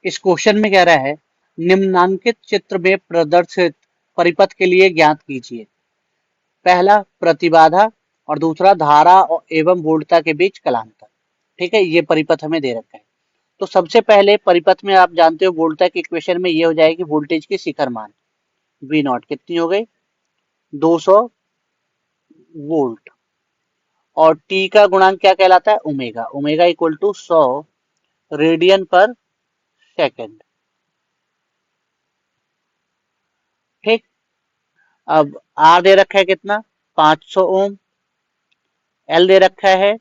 इस क्वेश्चन में कह रहा है निम्नांकित चित्र में प्रदर्शित परिपथ के लिए ज्ञात कीजिए। पहला प्रतिबाधा और दूसरा धारा एवं वोल्टता के बीच कलांतर। ठीक है, ये परिपथ हमें दे रखा है। तो सबसे पहले परिपथ में आप जानते हो वोल्टता की इक्वेशन में ये हो जाएगी वोल्टेज की शिखर मान वी नॉट कितनी हो गई 200 वोल्ट और टी का गुणांक क्या कहलाता है omega. Omega equal to 100 radian per second. ठीक, अब आर दे रखा है कितना 500 ओम, एल दे रखा है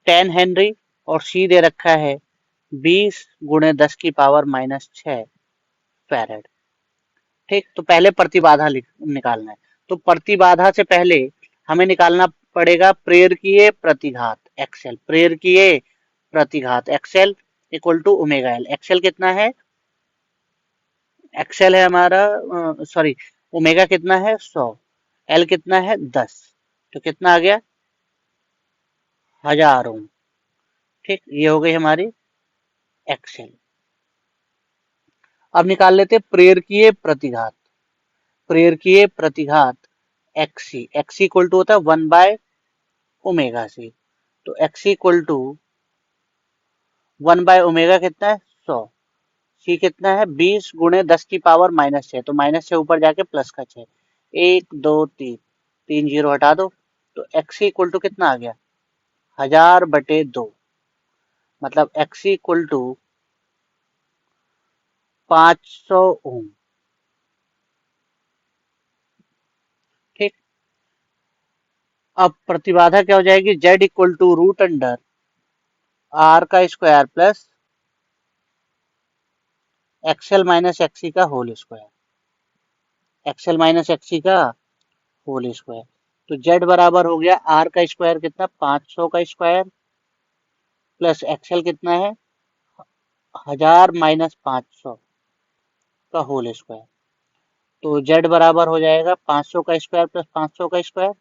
10 हेनरी और सी दे रखा है 20 गुणे 10 की पावर -6 फैरेड। ठीक, तो पहले प्रतिबाधा निकालना है। तो प्रतिबाधा से पहले हमें निकालना पड़ेगा प्रेरकीय प्रतिघात एक्सएल। प्रेरकीय प्रतिघात XL equal to omega L. XL कितना है, एक्सएल है हमारा सॉरी ओमेगा कितना है 100, एल कितना है 10, तो कितना आ गया 1000 ओम। ठीक, ये हो गई हमारी एक्सएल। अब निकाल लेते प्रेरकीय प्रतिघात। प्रेरकीय प्रतिघात एक्सी, एक्सी इक्वल टू होता है 1 बाय ओमेगा सी। तो XC equal to 1 by omega कितना है 100, सी कितना है 20 गुणे 10 की पावर -6, तो -6 ऊपर जाके प्लस का 6, 1 2 3, 3 जीरो हटा दो, तो एक्सी इक्वल टू कितना आ गया 1000/2, मतलब एक्सी इक्वल टू 500 ओम। ठीक, अब प्रतिबाधा क्या हो जाएगी Z equal to root under R का square plus XL minus XC का whole square, XL minus XC का होल स्क्वायर। तो जेड बराबर हो गया आर का स्क्वायर कितना 500 का स्क्वायर प्लस एक्सएल कितना है 1000 माइनस 500 का होल स्क्वायर। तो जेड बराबर हो जाएगा 500 का स्क्वायर प्लस 500 का स्क्वायर,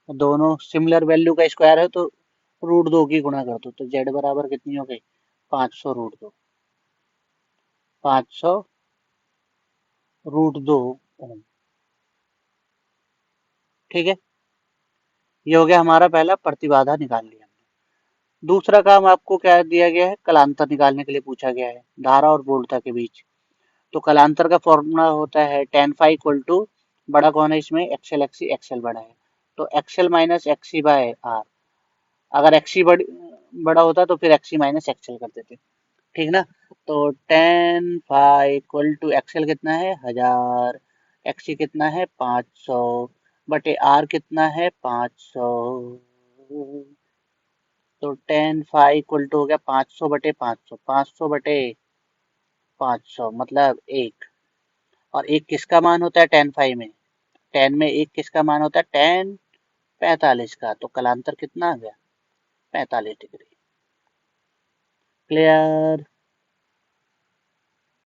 दोनों सिमिलर वैल्यू का स्क्वायर है तो √2 की गुणा कर दो, तो जेड बराबर कितनी हो गई 500 √2, 500 √2 ओम। ठीक है, ये हो गया हमारा पहला प्रतिबाधा निकाल लिया हमने। दूसरा काम आपको क्या दिया गया है कलांतर निकालने के लिए पूछा गया है धारा और वोल्टता के बीच। तो कलांतर का फॉर्मूला होता है tan phi इक्वल टू बड़ा कौन है इसमें एक्सएल एक्सी, एक्सएल बड़ा है तो XL minus XC by R. अगर एक्सी बड़ा होता तो फिर एक्सी माइनस एक्सएल कर देते। ठीक ना, तो tan phi equal to XL कितना है 1000, एक्सी कितना है 500 बटे आर कितना है 500, तो tan phi इक्वल टू हो गया 500/500, 500/500 मतलब 1। और एक किसका मान होता है tan phi में, tan में एक किसका मान होता है tan 45 का, तो कलांतर कितना आ गया 45 डिग्री। क्लियर।